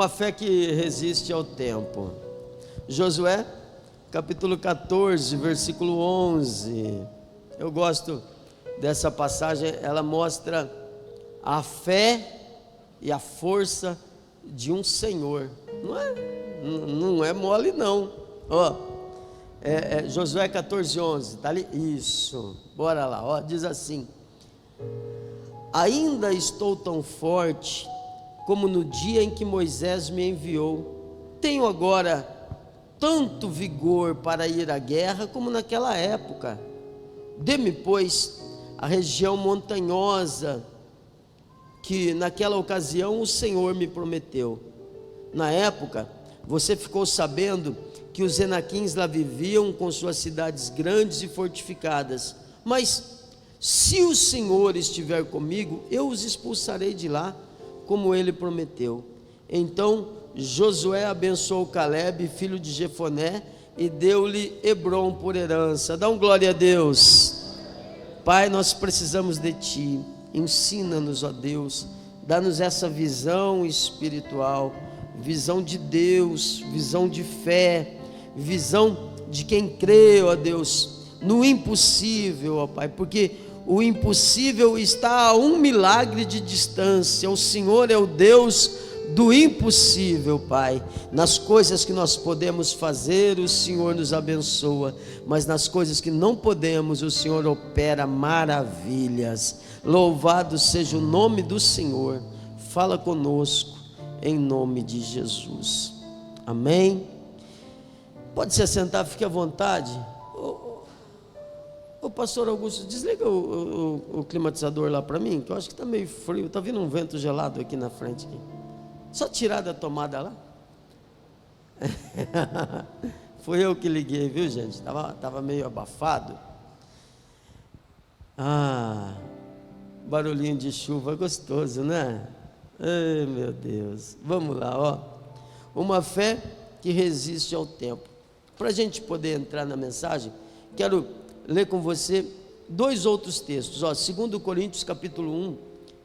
Uma fé que resiste ao tempo. Josué, capítulo 14, versículo 11. Eu gosto dessa passagem, ela mostra a fé e a força de um Senhor. Não é mole não. Josué 14, 11, tá ali? Isso, bora lá, diz assim: ainda estou tão forte como no dia em que Moisés me enviou. Tenho agora tanto vigor para ir à guerra como naquela época. Dê-me, pois, a região montanhosa que naquela ocasião o Senhor me prometeu. Na época, você ficou sabendo que os Enaquins lá viviam com suas cidades grandes e fortificadas. Mas se o Senhor estiver comigo, eu os expulsarei de lá, como ele prometeu. Então Josué abençoou Calebe, filho de Jefoné, e deu-lhe Hebrom por herança. Dá um glória a Deus. Pai, nós precisamos de Ti. Ensina-nos, ó Deus, dá-nos essa visão espiritual, visão de Deus, visão de fé, visão de quem crê, ó Deus, no impossível, ó Pai, porque o impossível está a um milagre de distância. O Senhor é o Deus do impossível, Pai. Nas coisas que nós podemos fazer, o Senhor nos abençoa, mas nas coisas que não podemos, o Senhor opera maravilhas. Louvado seja o nome do Senhor. Fala conosco em nome de Jesus. Amém. Pode se assentar, fique à vontade. Ô pastor Augusto, desliga o climatizador lá para mim, que eu acho que está meio frio, está vindo um vento gelado aqui na frente. Só tirar da tomada lá. Foi eu que liguei, viu, gente? Tava meio abafado. Barulhinho de chuva gostoso, né? Ai, meu Deus. Vamos lá, uma fé que resiste ao tempo. Para a gente poder entrar na mensagem, quero ler com você dois outros textos. 2 Coríntios capítulo 1,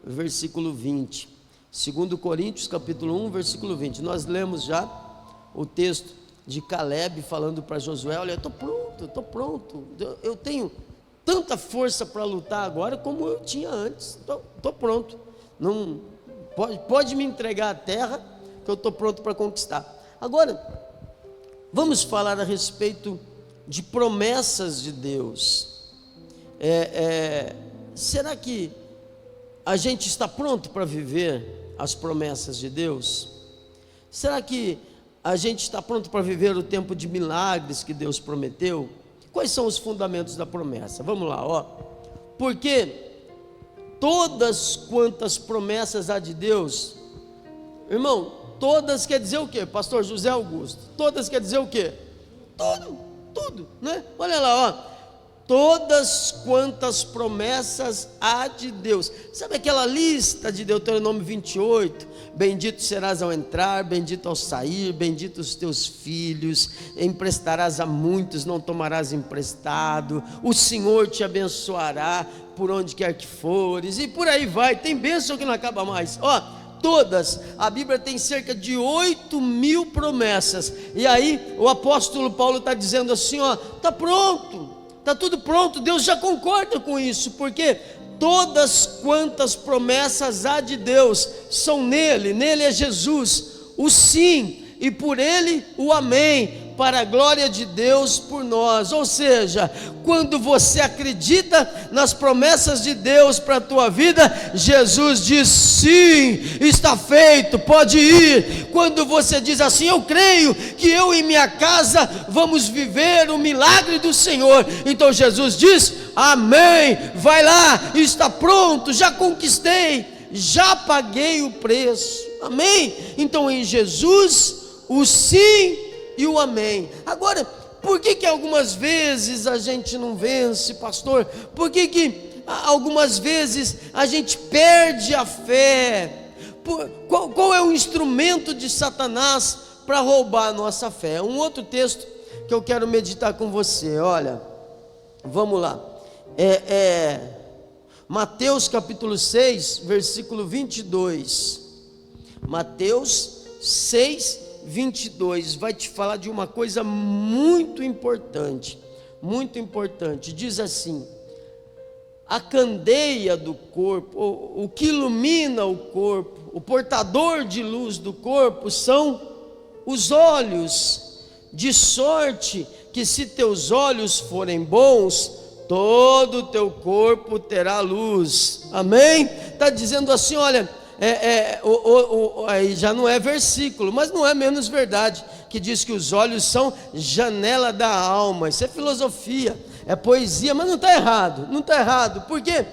versículo 20. 2 Coríntios capítulo 1, versículo 20. Nós lemos já o texto de Calebe falando para Josué: olha, eu estou pronto, eu tenho tanta força para lutar agora como eu tinha antes, estou pronto, não, pode me entregar a terra que eu estou pronto para conquistar. Agora, vamos falar a respeito de promessas de Deus. Será que a gente está pronto para viver as promessas de Deus? Será que a gente está pronto para viver o tempo de milagres que Deus prometeu? Quais são os fundamentos da promessa? Vamos lá, porque todas quantas promessas há de Deus, irmão, todas quer dizer o quê? Pastor José Augusto, todas quer dizer o quê? Tudo, né? Olha lá, todas quantas promessas há de Deus. Sabe aquela lista de Deuteronômio 28? Bendito serás ao entrar, bendito ao sair, bendito os teus filhos, emprestarás a muitos, não tomarás emprestado, o Senhor te abençoará por onde quer que fores, e por aí vai, tem bênção que não acaba mais. Todas, a Bíblia tem cerca de 8.000 promessas, e aí o apóstolo Paulo está dizendo assim, está pronto, está tudo pronto, Deus já concorda com isso, porque todas quantas promessas há de Deus são nele é Jesus, o sim, e por ele o amém, para a glória de Deus por nós. Ou seja, quando você acredita nas promessas de Deus para a tua vida, Jesus diz sim, está feito, pode ir. Quando você diz assim, eu creio que eu e minha casa vamos viver o milagre do Senhor, então Jesus diz amém, vai lá, está pronto, já conquistei, já paguei o preço, amém. Então em Jesus o sim e o amém. Agora, por que algumas vezes a gente não vence, pastor? Por que algumas vezes a gente perde a fé? Qual é o instrumento de Satanás para roubar a nossa fé? Um outro texto que eu quero meditar com você, olha, vamos lá, Mateus capítulo 6, versículo 22, Mateus 6:22 vai te falar de uma coisa muito importante, muito importante. Diz assim: a candeia do corpo, o que ilumina o corpo, o portador de luz do corpo são os olhos, de sorte que se teus olhos forem bons, todo o teu corpo terá luz. Amém? Está dizendo assim, olha, aí já não é versículo, mas não é menos verdade, que diz que os olhos são janela da alma. Isso é filosofia, é poesia, mas não está errado, não está errado. Por quê?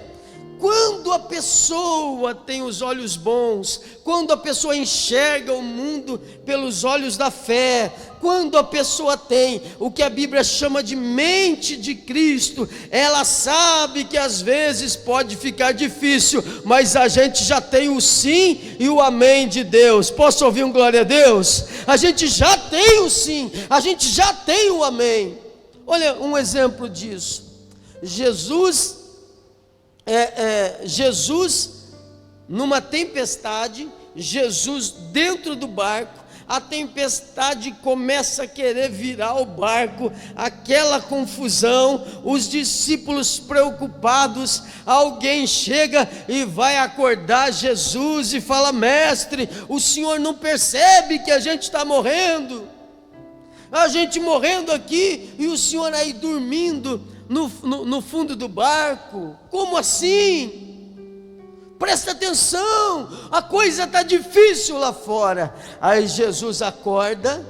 Quando a pessoa tem os olhos bons, quando a pessoa enxerga o mundo pelos olhos da fé, quando a pessoa tem o que a Bíblia chama de mente de Cristo, ela sabe que às vezes pode ficar difícil, mas a gente já tem o sim e o amém de Deus. Posso ouvir um glória a Deus? A gente já tem o sim, a gente já tem o amém. Olha um exemplo disso. Jesus numa tempestade, Jesus dentro do barco, a tempestade começa a querer virar o barco, aquela confusão, os discípulos preocupados, alguém chega e vai acordar Jesus e fala: mestre, o senhor não percebe que a gente está morrendo? A gente morrendo aqui e o senhor aí dormindo no fundo do barco? Como assim? Presta atenção, a coisa está difícil lá fora. Aí Jesus acorda,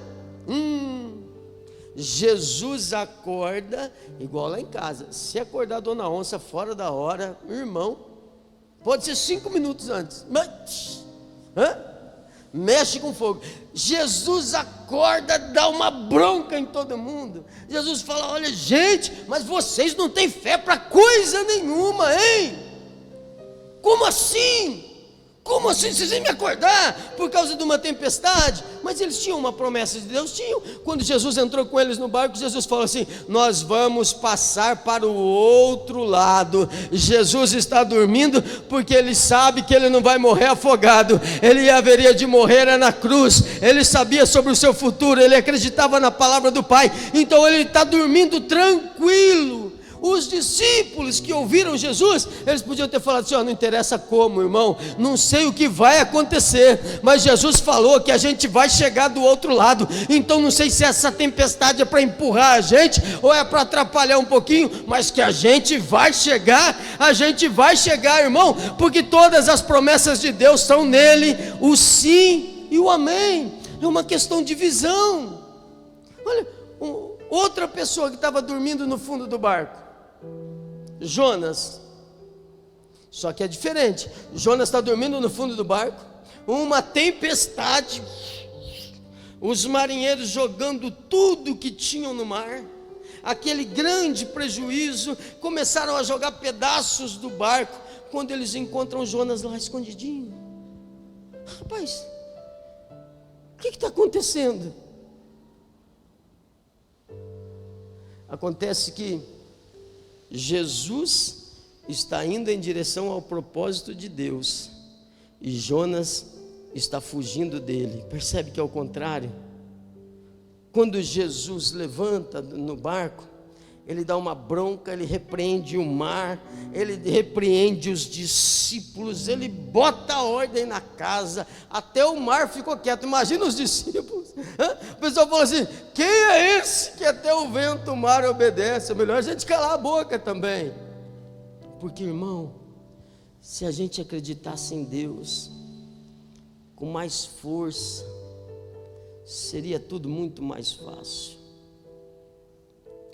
Jesus acorda, igual lá em casa. Se acordar a dona Onça fora da hora, irmão, pode ser 5 minutos antes, mas mexe com fogo. Jesus acorda, dá uma bronca em todo mundo. Jesus fala: olha gente, mas vocês não têm fé para coisa nenhuma, hein? Como assim? Como assim vocês vêm me acordar por causa de uma tempestade? Mas eles tinham uma promessa de Deus, tinham. Quando Jesus entrou com eles no barco, Jesus falou assim: nós vamos passar para o outro lado. Jesus está dormindo porque ele sabe que ele não vai morrer afogado, ele haveria de morrer na cruz. Ele sabia sobre o seu futuro, ele acreditava na palavra do Pai, então ele está dormindo tranquilo. Os discípulos que ouviram Jesus, eles podiam ter falado assim: não interessa como, irmão, não sei o que vai acontecer, mas Jesus falou que a gente vai chegar do outro lado, então não sei se essa tempestade é para empurrar a gente, ou é para atrapalhar um pouquinho, mas que a gente vai chegar, irmão, porque todas as promessas de Deus são nele, o sim e o amém. É uma questão de visão. Olha, outra pessoa que estava dormindo no fundo do barco, Jonas. Só que é diferente. Jonas está dormindo no fundo do barco, uma tempestade, os marinheiros jogando tudo que tinham no mar, aquele grande prejuízo, começaram a jogar pedaços do barco, quando eles encontram Jonas lá escondidinho. Rapaz, o que está acontecendo? Acontece que Jesus está indo em direção ao propósito de Deus e Jonas está fugindo dele. Percebe que é o contrário? Quando Jesus levanta no barco, ele dá uma bronca, ele repreende o mar, ele repreende os discípulos, ele bota a ordem na casa, até o mar ficou quieto. Imagina os discípulos, o pessoal falou assim: quem é esse que até o vento, o mar obedece? É melhor a gente calar a boca também. Porque, irmão, se a gente acreditasse em Deus com mais força, seria tudo muito mais fácil.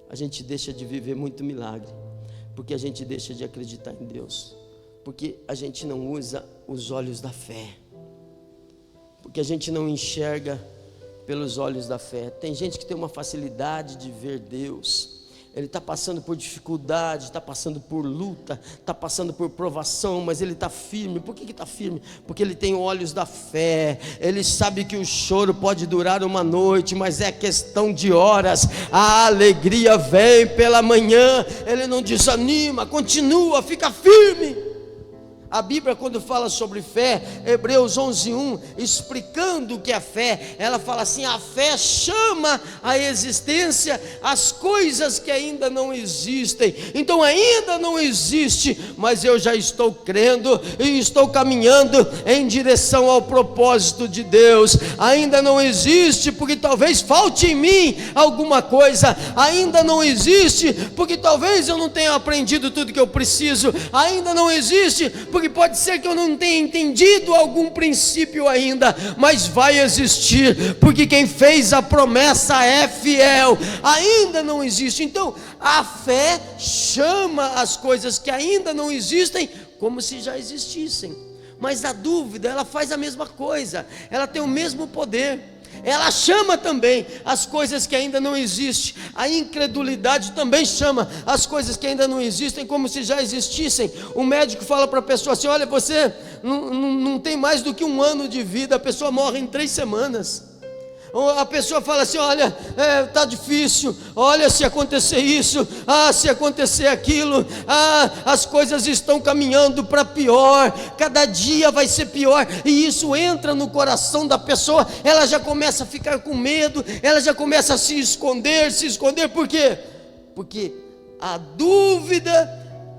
A gente deixa de viver muito milagre, porque a gente deixa de acreditar em Deus, porque a gente não usa os olhos da fé, porque a gente não enxerga pelos olhos da fé. Tem gente que tem uma facilidade de ver Deus, ele está passando por dificuldade, está passando por luta, está passando por provação, mas ele está firme. Por que está firme? Porque ele tem olhos da fé, ele sabe que o choro pode durar uma noite, mas é questão de horas, a alegria vem pela manhã. Ele não desanima, continua, fica firme. A Bíblia, quando fala sobre fé, Hebreus 11:1, explicando o que é a fé, ela fala assim: a fé chama à existência as coisas que ainda não existem. Então ainda não existe, mas eu já estou crendo e estou caminhando em direção ao propósito de Deus. Ainda não existe porque talvez falte em mim alguma coisa. Ainda não existe porque talvez eu não tenha aprendido tudo que eu preciso. Ainda não existe porque pode ser que eu não tenha entendido algum princípio ainda, mas vai existir, porque quem fez a promessa é fiel. Ainda não existe. Então a fé chama as coisas que ainda não existem como se já existissem. Mas a dúvida, ela faz a mesma coisa, ela tem o mesmo poder. Ela chama também as coisas que ainda não existem. A incredulidade também chama as coisas que ainda não existem como se já existissem. O médico fala para a pessoa assim: olha, você não tem mais do que 1 ano de vida. A pessoa morre em 3 semanas. Ou a pessoa fala assim: olha, está difícil, olha, se acontecer isso, se acontecer aquilo, as coisas estão caminhando para pior, cada dia vai ser pior, e isso entra no coração da pessoa, ela já começa a ficar com medo, ela já começa a se esconder, por quê? Porque a dúvida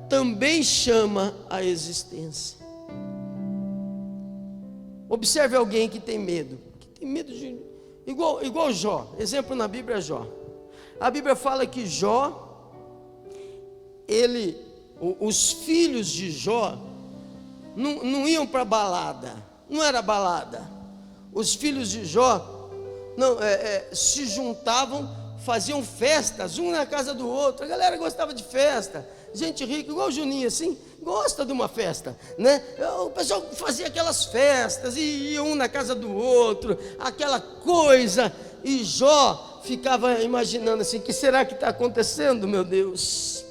também chama a existência. Observe alguém que tem medo de... Igual Jó, exemplo na Bíblia é Jó. A Bíblia fala que Jó, os filhos de Jó não iam para balada, não era balada. Os filhos de Jó se juntavam, faziam festas, um na casa do outro. A galera gostava de festa, gente rica, igual o Juninho assim, gosta de uma festa, né? O pessoal fazia aquelas festas, e ia um na casa do outro, aquela coisa, e Jó ficava imaginando assim: o que será que está acontecendo, meu Deus?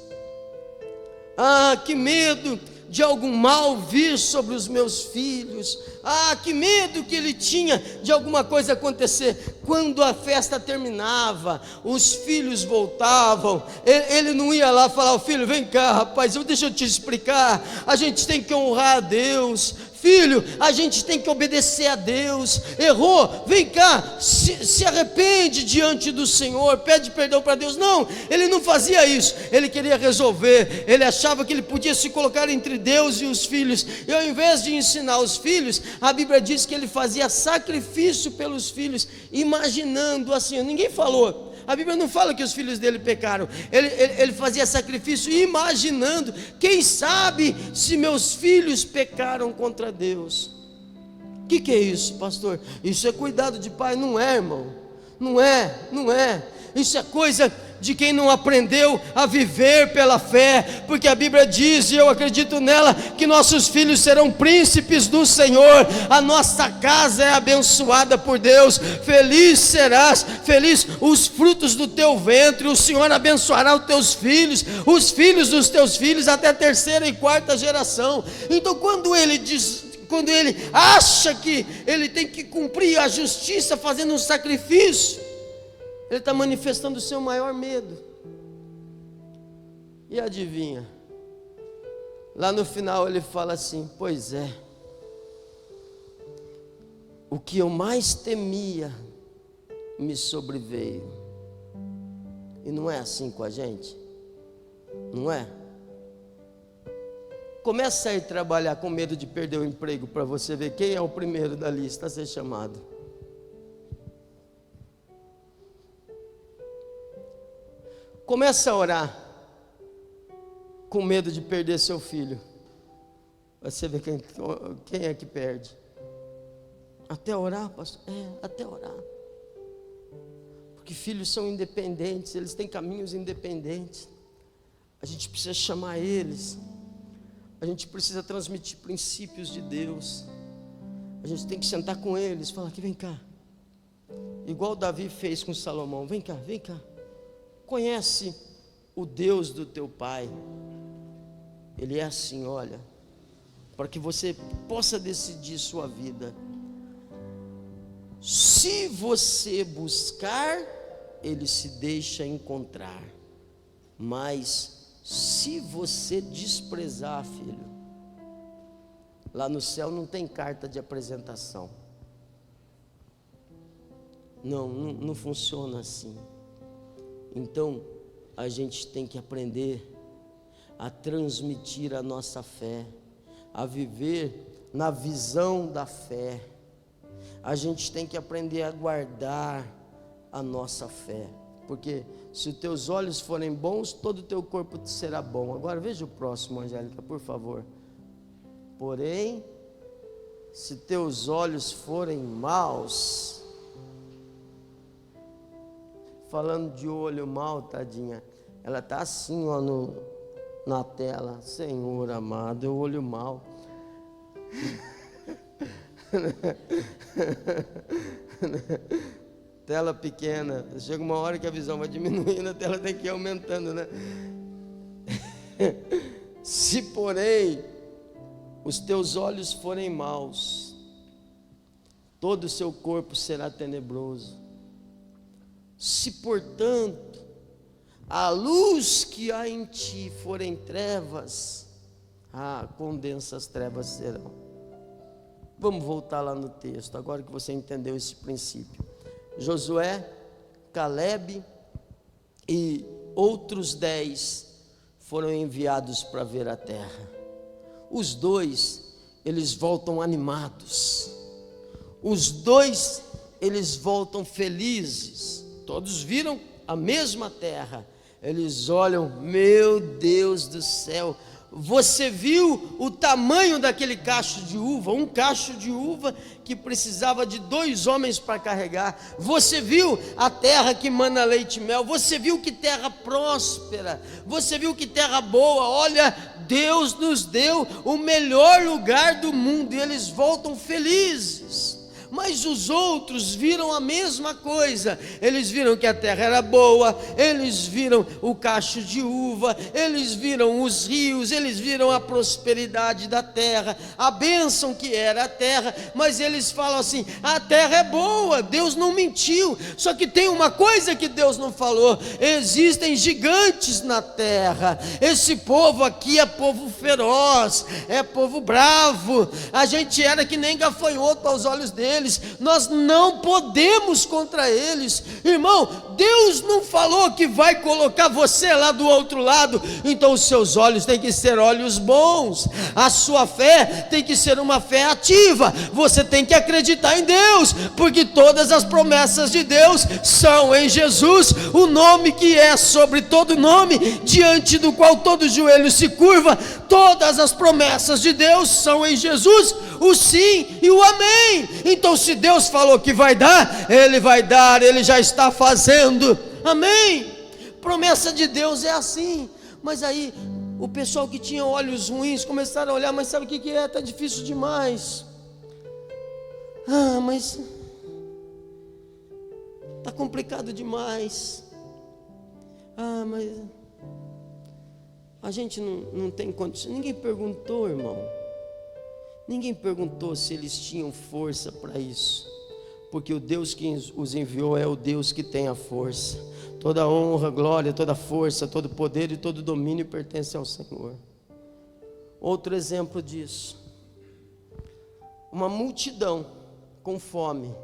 Que medo de algum mal vir sobre os meus filhos. Que medo que ele tinha de alguma coisa acontecer. Quando a festa terminava, os filhos voltavam, ele não ia lá falar: filho, vem cá, rapaz, deixa eu te explicar, a gente tem que honrar a Deus. Filho, a gente tem que obedecer a Deus. Errou, vem cá, se arrepende diante do Senhor, pede perdão para Deus. Não, ele não fazia isso. Ele queria resolver. Ele achava que ele podia se colocar entre Deus e os filhos. E ao invés de ensinar os filhos, a Bíblia diz que ele fazia sacrifício pelos filhos, imaginando assim. Ninguém falou, a Bíblia não fala que os filhos dele pecaram. Ele fazia sacrifício imaginando: quem sabe se meus filhos pecaram contra Deus. O que é isso, pastor? Isso é cuidado de pai? Não é, irmão. Não é. Isso é coisa de quem não aprendeu a viver pela fé, porque a Bíblia diz, e eu acredito nela, que nossos filhos serão príncipes do Senhor. A nossa casa é abençoada por Deus. Feliz serás, feliz os frutos do teu ventre. O Senhor abençoará os teus filhos, os filhos dos teus filhos, até a 3ª e 4ª geração. Então quando ele acha que ele tem que cumprir a justiça fazendo um sacrifício, ele está manifestando o seu maior medo. E adivinha? Lá no final ele fala assim: pois é, o que eu mais temia me sobreveio. E não é assim com a gente? Não é? Começa a ir trabalhar com medo de perder o emprego, para você ver quem é o primeiro da lista a ser chamado. Começa a orar com medo de perder seu filho. Você vê quem é que perde. Até orar, pastor? Até orar. Porque filhos são independentes, eles têm caminhos independentes. A gente precisa chamar eles. A gente precisa transmitir princípios de Deus. A gente tem que sentar com eles, falar: que vem cá. Igual Davi fez com Salomão: vem cá. Conhece o Deus do teu pai. Ele é assim, olha, para que você possa decidir sua vida. Se você buscar, ele se deixa encontrar. Mas se você desprezar, filho, Lá no céu não tem carta de apresentação. Não funciona assim. Então, a gente tem que aprender a transmitir a nossa fé, a viver na visão da fé. A gente tem que aprender a guardar a nossa fé, porque se os teus olhos forem bons, todo o teu corpo será bom. Agora veja o próximo, Angélica, por favor. Porém, se teus olhos forem maus, falando de olho mau, tadinha, ela está assim, ó, na tela. Senhor amado, eu olho mal. Tela pequena, chega uma hora que a visão vai diminuindo, a tela tem que ir aumentando, né? Se porém os teus olhos forem maus, todo o seu corpo será tenebroso. Se portanto a luz que há em ti forem trevas, com densas trevas serão. Vamos voltar lá no texto, agora que você entendeu esse princípio. Josué, Calebe e outros 10 foram enviados para ver a terra. Os dois, eles voltam animados. Os dois, eles voltam felizes. Todos viram a mesma terra. Eles olham, meu Deus do céu, você viu o tamanho daquele cacho de uva? Um cacho de uva que precisava de 2 homens para carregar. Você viu a terra que mana leite e mel? Você viu que terra próspera? Você viu que terra boa? Olha, Deus nos deu o melhor lugar do mundo, e eles voltam felizes. Mas os outros viram a mesma coisa. Eles viram que a terra era boa, eles viram o cacho de uva, eles viram os rios, eles viram a prosperidade da terra, a bênção que era a terra. Mas eles falam assim: a terra é boa, Deus não mentiu. Só que tem uma coisa que Deus não falou: existem gigantes na terra. Esse povo aqui é povo feroz, é povo bravo. A gente era que nem gafanhoto aos olhos deles. Nós não podemos contra eles. Irmão, Deus não falou que vai colocar você lá do outro lado. Então os seus olhos têm que ser olhos bons. A sua fé tem que ser uma fé ativa. Você tem que acreditar em Deus, porque todas as promessas de Deus são em Jesus, o nome que é sobre todo nome, diante do qual todo joelho se curva. Todas as promessas de Deus são em Jesus, o sim e o amém. Então se Deus falou que vai dar, Ele vai dar, Ele já está fazendo, amém. Promessa de Deus é assim. Mas aí o pessoal que tinha olhos ruins começaram a olhar: mas sabe o que é? Está difícil demais. Mas está complicado demais. Mas a gente não tem condição. Ninguém perguntou, irmão. Ninguém perguntou se eles tinham força para isso, porque o Deus que os enviou é o Deus que tem a força. Toda honra, glória, toda força, todo poder e todo domínio pertence ao Senhor. Outro exemplo disso: uma multidão com fome,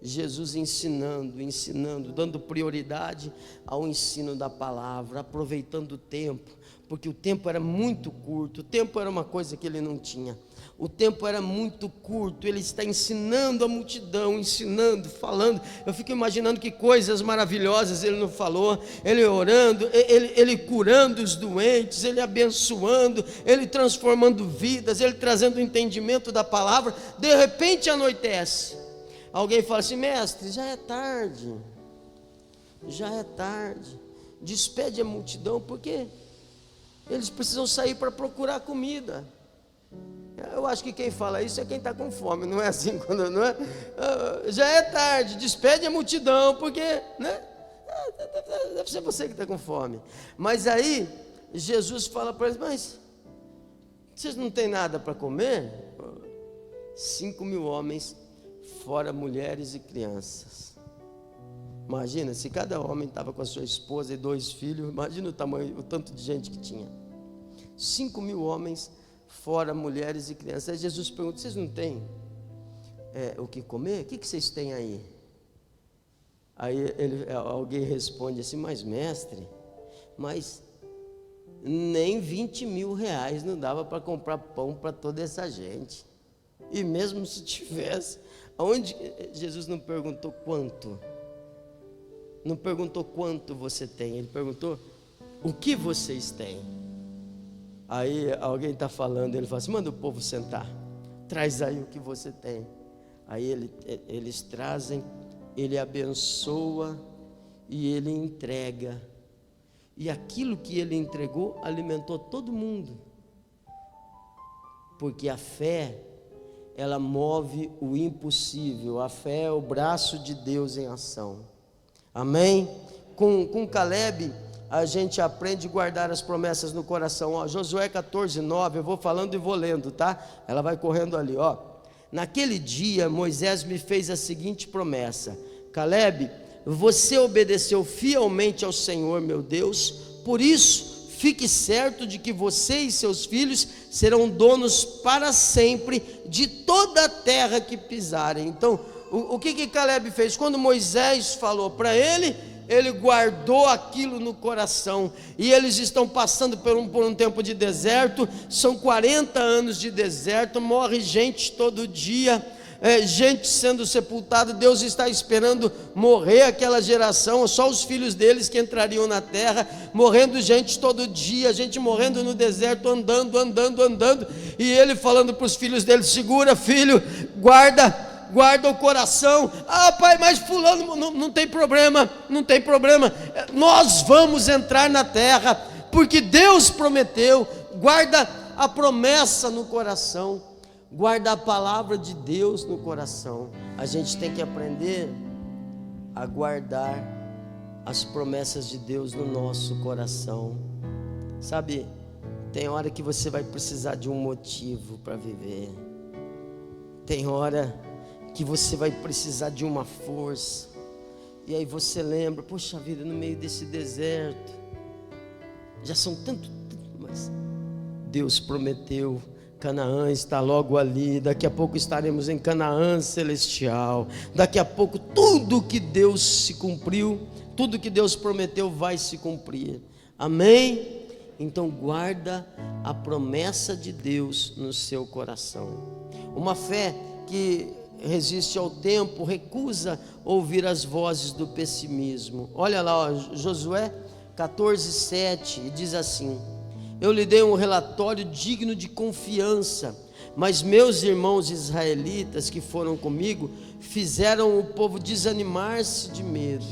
Jesus ensinando, dando prioridade ao ensino da palavra, aproveitando o tempo, porque o tempo era muito curto. O tempo era uma coisa que ele não tinha. O tempo era muito curto. Ele está ensinando a multidão, ensinando, falando. Eu fico imaginando que coisas maravilhosas ele não falou. Ele orando, ele curando os doentes, ele abençoando, ele transformando vidas, ele trazendo o entendimento da palavra. De repente anoitece. Alguém fala assim: mestre, já é tarde. Já é tarde. Despede a multidão, porque eles precisam sair para procurar comida. Eu acho que quem fala isso é quem está com fome, não é assim quando, não é? Já é tarde, despede a multidão, porque, né? Deve ser você que está com fome. Mas aí Jesus fala para eles: mas vocês não têm nada para comer? 5.000 homens, fora mulheres e crianças. Imagina, se cada homem estava com a sua esposa e 2 filhos, imagina o tamanho, o tanto de gente que tinha. 5.000 homens, fora mulheres e crianças. Aí Jesus pergunta: vocês não têm o que comer? O que vocês têm aí? Aí alguém responde assim: mas mestre, mas nem 20 mil reais não dava para comprar pão para toda essa gente. E mesmo se tivesse, aonde Jesus não perguntou quanto? Não perguntou quanto você tem, ele perguntou o que vocês têm. Aí alguém está falando, ele fala assim: manda o povo sentar, traz aí o que você tem. Aí eles trazem, ele abençoa e ele entrega. E aquilo que ele entregou alimentou todo mundo. Porque a fé, ela move o impossível. A fé é o braço de Deus em ação. Amém? Com Caleb, a gente aprende a guardar as promessas no coração. Ó, Josué 14:9, eu vou falando e vou lendo, tá? Ela vai correndo ali, ó. Naquele dia, Moisés me fez a seguinte promessa: Caleb, você obedeceu fielmente ao Senhor meu Deus, por isso fique certo de que você e seus filhos serão donos para sempre de toda a terra que pisarem. Então, o que Caleb fez? Quando Moisés falou para ele guardou aquilo no coração. E eles estão passando por um tempo de deserto, são 40 anos de deserto, morre gente todo dia, gente sendo sepultada. Deus está esperando morrer aquela geração, só os filhos deles que entrariam na terra, morrendo gente todo dia, gente morrendo no deserto, andando, e ele falando para os filhos dele: segura, filho, guarda o coração. Ah, pai, mas fulano, não tem problema, nós vamos entrar na terra, porque Deus prometeu. Guarda a promessa no coração, guarda a palavra de Deus no coração. A gente tem que aprender a guardar as promessas de Deus no nosso coração. Sabe, tem hora que você vai precisar de um motivo para viver, tem hora que você vai precisar de uma força, e aí você lembra: poxa vida, no meio desse deserto, já são tanto, mas Deus prometeu, Canaã está logo ali, daqui a pouco estaremos em Canaã celestial, daqui a pouco tudo que Deus se cumpriu, tudo que Deus prometeu vai se cumprir, amém? Então guarda a promessa de Deus no seu coração. Uma fé que resiste ao tempo, recusa ouvir as vozes do pessimismo. Olha lá, ó, Josué 14:7, e diz assim: eu lhe dei um relatório digno de confiança, mas meus irmãos israelitas que foram comigo fizeram o povo desanimar-se de medo.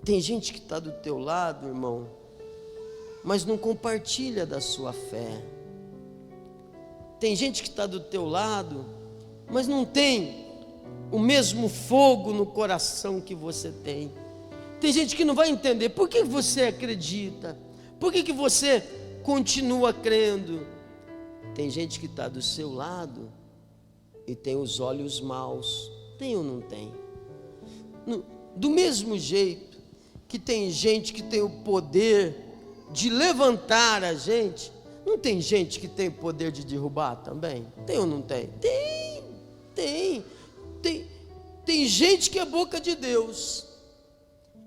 Tem gente que está do teu lado, irmão, mas não compartilha da sua fé. Tem gente que está do teu lado, mas não tem o mesmo fogo no coração que você tem. Tem gente que não vai entender por que você acredita, por que você continua crendo. Tem gente que está do seu lado e tem os olhos maus. Tem ou não tem? Do mesmo jeito que tem gente que tem o poder de levantar a gente, não tem gente que tem o poder de derrubar também? Tem ou não tem? Tem gente que é boca de Deus,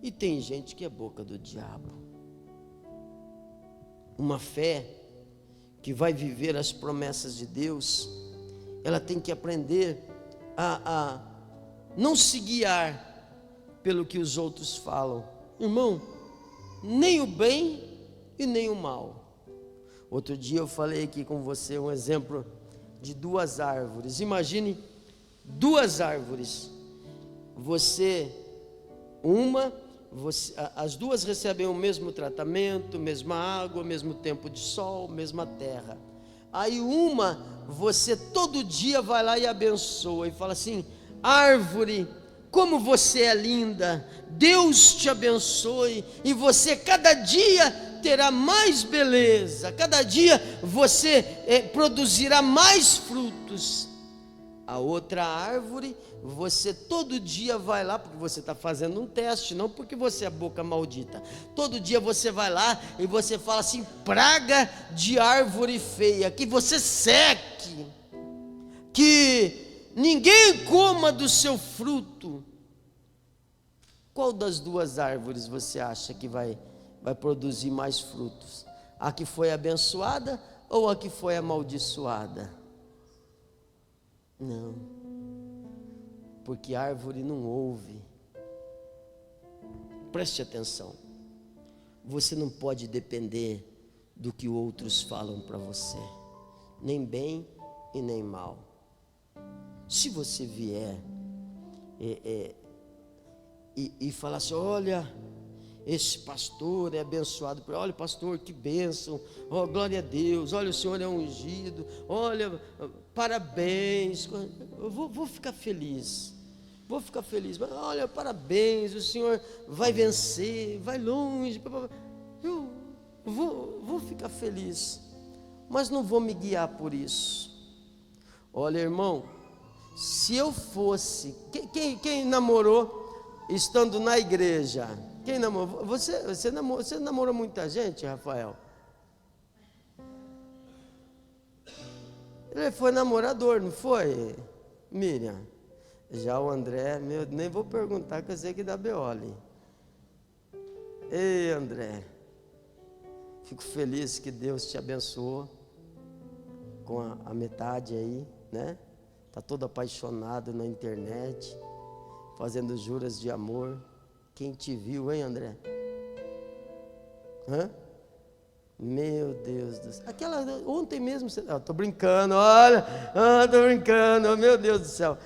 e tem gente que é boca do diabo. Uma fé que vai viver as promessas de Deus, ela tem que aprender a não se guiar pelo que os outros falam. Irmão, nem o bem e nem o mal. Outro dia eu falei aqui com você um exemplo de duas árvores. Imagine duas árvores. As duas recebem o mesmo tratamento, mesma água, mesmo tempo de sol, mesma terra. Aí uma, você todo dia vai lá e abençoa e fala assim: árvore, como você é linda, Deus te abençoe, e você cada dia terá mais beleza, cada dia você produzirá mais frutos. A outra árvore, você todo dia vai lá, porque você está fazendo um teste, não porque você é boca maldita. Todo dia você vai lá e você fala assim: praga de árvore feia, que você seque, que ninguém coma do seu fruto. Qual das duas árvores você acha que vai produzir mais frutos? A que foi abençoada ou a que foi amaldiçoada? Não, porque árvore não ouve. Preste atenção, você não pode depender do que outros falam para você, nem bem e nem mal. Se você vier e falar assim: olha, esse pastor é abençoado, olha pastor, que bênção, oh, glória a Deus, olha o senhor é ungido, olha, parabéns, eu vou ficar feliz, mas olha, parabéns, o senhor vai vencer, vai longe, eu vou ficar feliz, mas não vou me guiar por isso. Olha, irmão, se eu fosse, quem namorou estando na igreja? Quem namorou? Você namorou muita gente, Rafael? Ele foi namorador, não foi, Miriam? Já o André, nem vou perguntar, que eu sei que dá B.O.L. Ei, André, fico feliz que Deus te abençoou com a metade aí, né? Está todo apaixonado na internet, fazendo juras de amor. Quem te viu, hein, André? Hã? Meu Deus do céu. Ontem mesmo, tô brincando, olha, tô brincando, meu Deus do céu.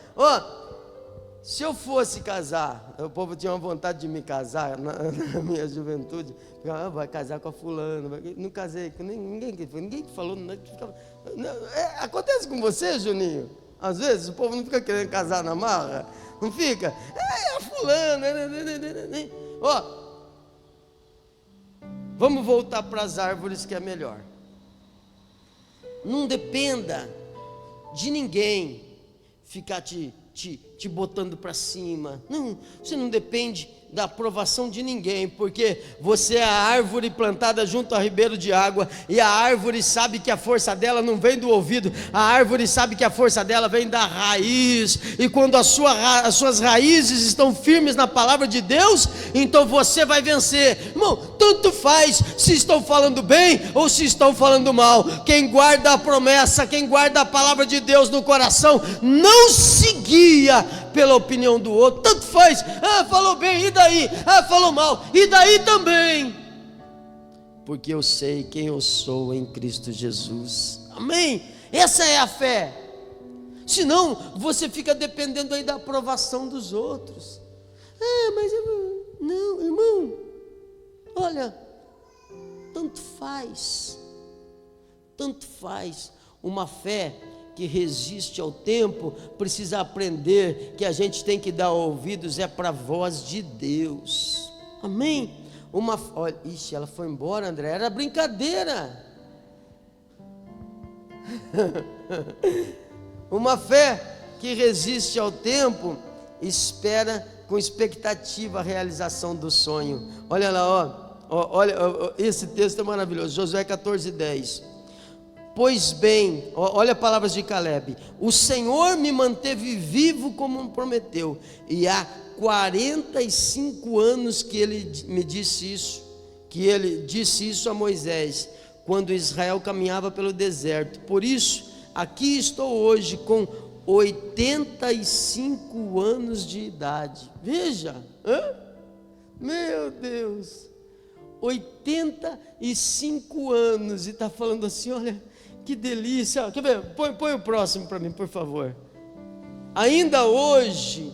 Se eu fosse casar, o povo tinha uma vontade de me casar na minha juventude, vai casar com a fulana, não casei com ninguém que falou, acontece com você, Juninho? Às vezes o povo não fica querendo casar na marra, não fica? A fulana, vamos voltar para as árvores, que é melhor. Não dependa de ninguém ficar te botando para cima. Não, você não depende da aprovação de ninguém, porque você é a árvore plantada junto a ribeiro de água, e a árvore sabe que a força dela não vem do ouvido, a árvore sabe que a força dela vem da raiz, e quando as suas raízes estão firmes na palavra de Deus, então você vai vencer. Irmão, tanto faz se estão falando bem ou se estão falando mal. Quem guarda a promessa, quem guarda a palavra de Deus no coração, não se guia pela opinião do outro. Tanto faz, falou bem, e daí? Falou mal, e daí também? Porque eu sei quem eu sou em Cristo Jesus. Amém? Essa é a fé. Senão você fica dependendo aí da aprovação dos outros. Mas não, irmão, olha, tanto faz. Uma fé que resiste ao tempo precisa aprender que a gente tem que dar ouvidos para a voz de Deus. Amém? Olha, ela foi embora, André, era brincadeira. Uma fé que resiste ao tempo espera com expectativa a realização do sonho. Olha lá, olha, esse texto é maravilhoso, Josué 14:10. Pois bem, olha as palavras de Caleb: o Senhor me manteve vivo como prometeu, e há 45 anos que ele me disse isso, que ele disse isso a Moisés, quando Israel caminhava pelo deserto. Por isso, aqui estou hoje com 85 anos de idade. Veja, meu Deus, 85 anos, e está falando assim, olha, que delícia. Quer ver? Põe o próximo para mim, por favor. Ainda hoje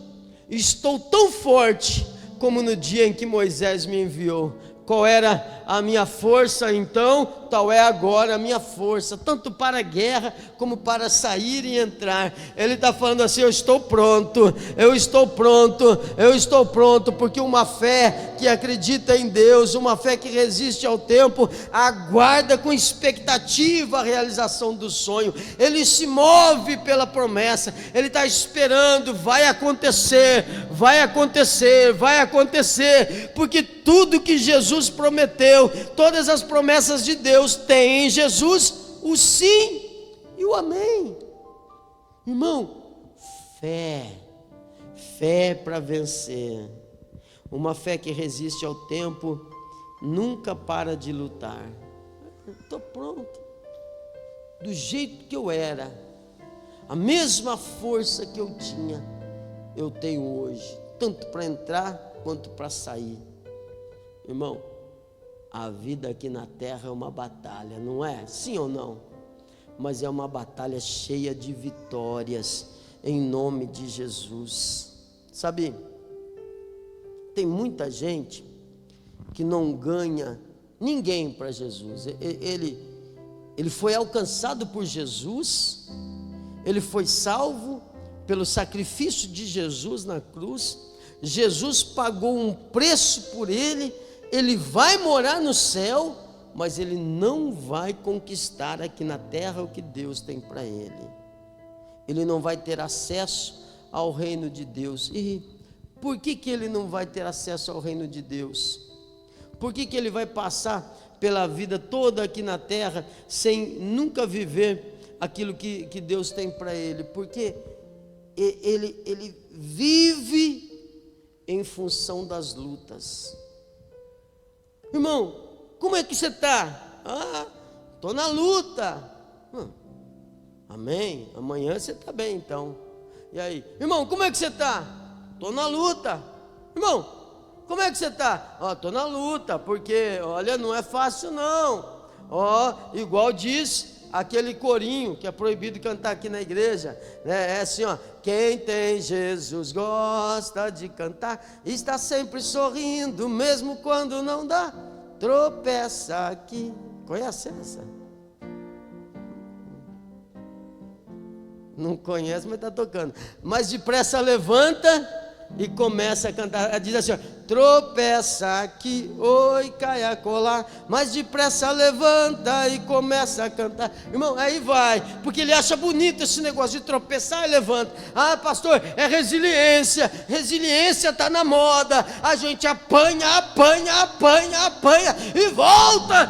estou tão forte como no dia em que Moisés me enviou. qual era a minha força então, tal é agora a minha força, tanto para a guerra como para sair e entrar. Ele está falando assim: eu estou pronto, eu estou pronto, eu estou pronto, porque uma fé que acredita em Deus, uma fé que resiste ao tempo, aguarda com expectativa a realização do sonho. Ele se move pela promessa, ele está esperando, vai acontecer, vai acontecer, vai acontecer, porque tudo que Jesus prometeu, todas as promessas de Deus têm em Jesus o sim e o amém. Irmão, fé para vencer, uma fé que resiste ao tempo, nunca para de lutar. Estou pronto, do jeito que eu era, a mesma força que eu tinha, eu tenho hoje, tanto para entrar quanto para sair. Irmão, a vida aqui na terra é uma batalha, não é? Sim ou não? Mas é uma batalha cheia de vitórias, em nome de Jesus. Sabe, tem muita gente que não ganha ninguém para Jesus. Ele foi alcançado por Jesus, ele foi salvo pelo sacrifício de Jesus na cruz. Jesus pagou um preço por ele. Ele vai morar no céu, mas ele não vai conquistar aqui na terra o que Deus tem para ele. Ele não vai ter acesso ao reino de Deus. E por que ele não vai ter acesso ao reino de Deus? Por que ele vai passar pela vida toda aqui na terra sem nunca viver aquilo que Deus tem para ele? Porque ele vive em função das lutas. Irmão, como é que você está? Estou na luta. Amém? Amanhã você está bem então. E aí? Irmão, como é que você está? Estou na luta. Irmão, como é que você está? Estou na luta, porque, olha, não é fácil não. Igual diz aquele corinho que é proibido cantar aqui na igreja, né? É assim, quem tem Jesus gosta de cantar, está sempre sorrindo, mesmo quando não dá, tropeça aqui. Conhece essa? Não conhece, mas está tocando. Mas depressa levanta e começa a cantar. Ela diz assim: tropeça aqui, oi, cai a colar, mas depressa levanta e começa a cantar. Irmão, aí vai, porque ele acha bonito esse negócio de tropeçar e levanta. Pastor, é resiliência. Resiliência está na moda. A gente apanha e volta.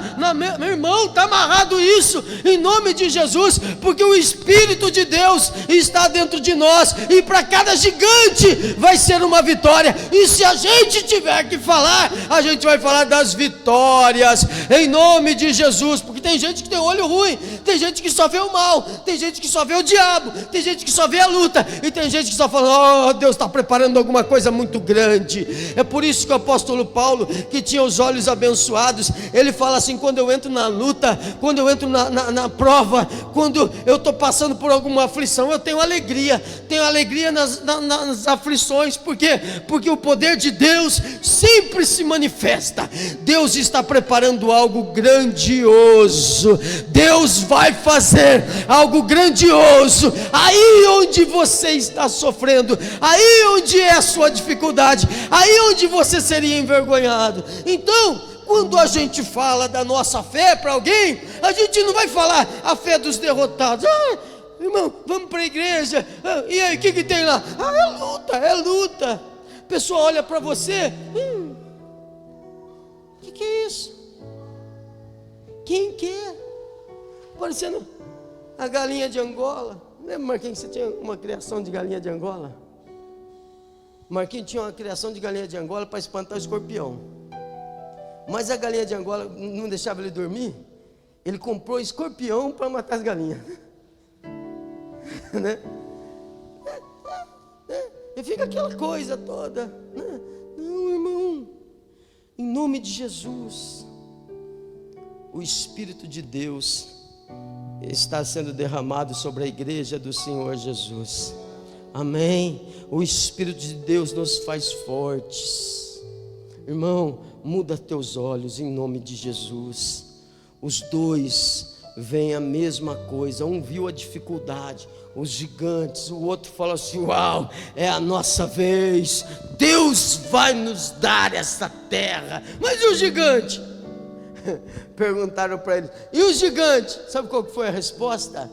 Meu irmão, está amarrado isso em nome de Jesus, porque o Espírito de Deus está dentro de nós, e para cada gigante vai ser uma vitória. E se a gente tiver que falar, a gente vai falar das vitórias em nome de Jesus, porque tem gente que tem olho ruim, tem gente que só vê o mal, tem gente que só vê o diabo, tem gente que só vê a luta, e tem gente que só fala: Deus está preparando alguma coisa muito grande. É por isso que o apóstolo Paulo, que tinha os olhos abençoados, ele fala assim: quando eu entro na luta, quando eu entro na prova, quando eu estou passando por alguma aflição, eu tenho alegria nas aflições. Por quê? Porque o poder de Deus sempre se manifesta. Deus está preparando algo grandioso. Deus vai fazer algo grandioso aí onde você está sofrendo, aí onde é a sua dificuldade, aí onde você seria envergonhado. Então, quando a gente fala da nossa fé para alguém, a gente não vai falar a fé dos derrotados. Irmão, vamos para a igreja. E aí, o que tem lá? É luta. A pessoa olha para você. O que é isso? Quem quer? Parecendo a galinha de Angola. Lembra, Marquinhos, que você tinha uma criação de galinha de Angola? Marquinhos tinha uma criação de galinha de Angola para espantar o escorpião. Mas a galinha de Angola não deixava ele dormir. Ele comprou escorpião para matar as galinhas. Né? E fica aquela coisa toda, né? Não, irmão, em nome de Jesus, o Espírito de Deus está sendo derramado sobre a igreja do Senhor Jesus. Amém. O Espírito de Deus nos faz fortes. Irmão, muda teus olhos em nome de Jesus. Os dois veem a mesma coisa, um viu a dificuldade, os gigantes, o outro fala assim: uau, é a nossa vez, Deus vai nos dar essa terra. Mas e o gigante? Perguntaram para ele: e o gigante? Sabe qual que foi a resposta?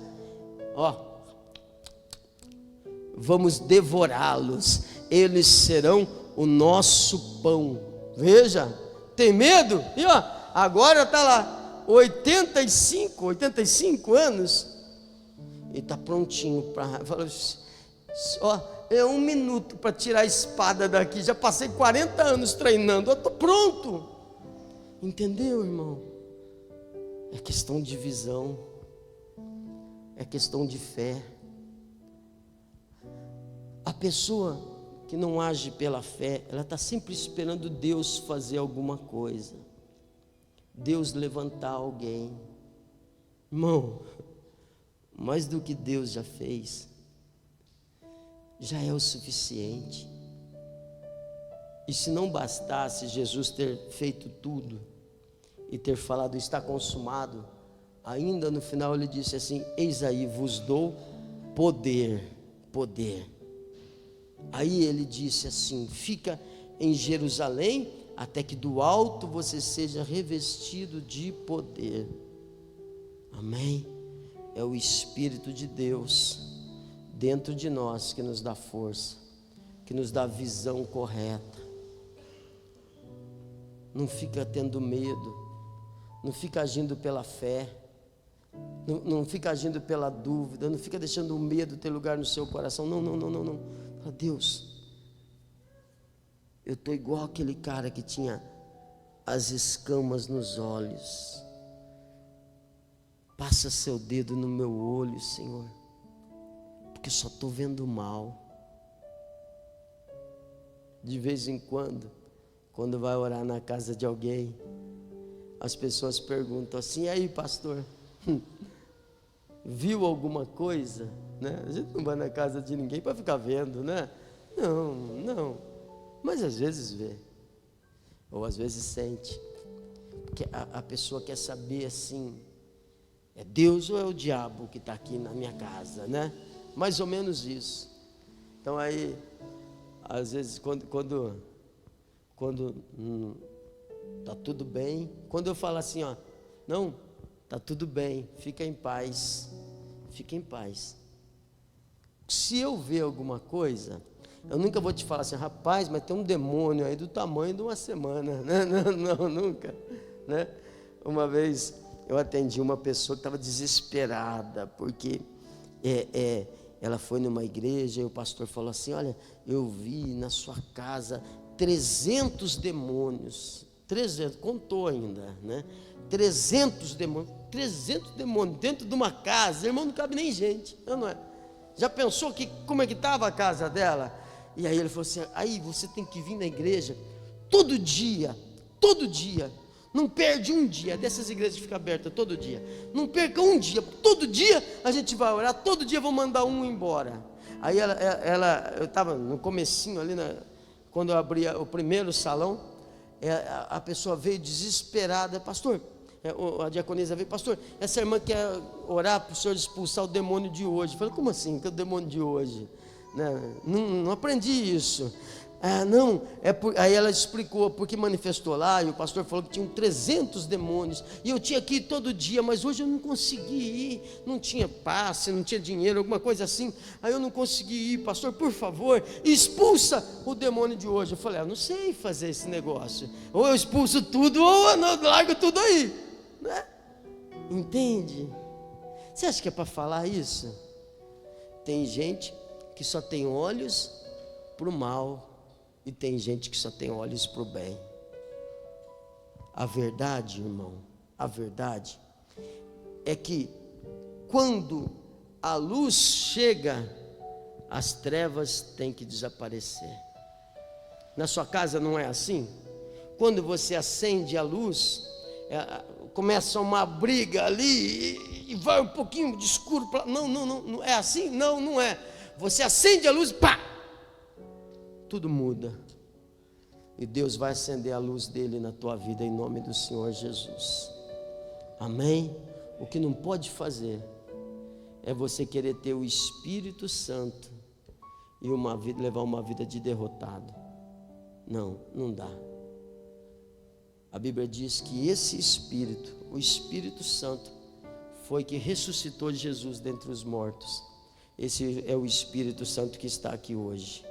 Vamos devorá-los, eles serão o nosso pão. Veja, tem medo? E agora está lá, 85 anos, e está prontinho para falar: é 1 minuto para tirar a espada daqui, já passei 40 anos treinando, eu estou pronto. Entendeu, irmão? É questão de visão, é questão de fé. A pessoa que não age pela fé, ela está sempre esperando Deus fazer alguma coisa, Deus levantar alguém. Irmão, mais do que Deus já fez, já é o suficiente. E se não bastasse Jesus ter feito tudo e ter falado está consumado, ainda no final ele disse assim: eis aí vos dou poder. Aí ele disse assim: fica em Jerusalém até que do alto você seja revestido de poder. Amém? É o Espírito de Deus dentro de nós que nos dá força, que nos dá visão correta. Não fica tendo medo, não fica agindo pela fé, não fica agindo pela dúvida, não fica deixando o medo ter lugar no seu coração. Não. Fala: Deus, eu estou igual aquele cara que tinha as escamas nos olhos. Passa seu dedo no meu olho, Senhor, porque só estou vendo mal. De vez em quando vai orar na casa de alguém, as pessoas perguntam assim: e aí, pastor, viu alguma coisa? Né? A gente não vai na casa de ninguém para ficar vendo, né? Não, mas às vezes vê, ou às vezes sente, porque a pessoa quer saber assim: é Deus ou é o diabo que está aqui na minha casa, né? Mais ou menos isso. Então aí, às vezes quando está tudo bem, quando eu falo assim, não, está tudo bem, fica em paz. Se eu ver alguma coisa, eu nunca vou te falar assim: rapaz, mas tem um demônio aí do tamanho de uma semana, né? Não, nunca, né? Uma vez eu atendi uma pessoa que estava desesperada, porque ela foi numa igreja e o pastor falou assim: olha, eu vi na sua casa 300 demônios, 300, contou ainda, né? 300 demônios dentro de uma casa, irmão, não cabe nem gente, não é? Já pensou como é que estava a casa dela? E aí ele falou assim: aí você tem que vir na igreja todo dia, não perde um dia, dessas igrejas que ficam abertas todo dia, não perca um dia, todo dia a gente vai orar, todo dia vou mandar um embora. Aí eu estava no comecinho ali, quando eu abri o primeiro salão, a pessoa veio desesperada: pastor, a diaconisa veio: pastor, essa irmã quer orar para o senhor expulsar o demônio de hoje. Eu falei: como assim, que é o demônio de hoje? Não aprendi isso. Não, aí ela explicou, porque manifestou lá, e o pastor falou que tinham 300 demônios, e eu tinha que ir todo dia, mas hoje eu não consegui ir, não tinha passe, não tinha dinheiro, alguma coisa assim, aí eu não consegui ir, pastor, por favor, expulsa o demônio de hoje. Eu falei: eu não sei fazer esse negócio, ou eu expulso tudo, ou eu não largo tudo aí, né? Entende? Você acha que é para falar isso? Tem gente que só tem olhos para o mal, e tem gente que só tem olhos para o bem. A verdade, irmão, a verdade é que quando a luz chega, as trevas têm que desaparecer. Na sua casa não é assim? Quando você acende a luz, começa uma briga ali e vai um pouquinho de escuro para... Não é assim? Não é. Você acende a luz, pá! Tudo muda. E Deus vai acender a luz dele na tua vida, em nome do Senhor Jesus. Amém? O que não pode fazer é você querer ter o Espírito Santo e levar uma vida de derrotado. Não, não dá. A Bíblia diz que esse Espírito, o Espírito Santo, foi que ressuscitou Jesus dentre os mortos. Esse é o Espírito Santo que está aqui hoje.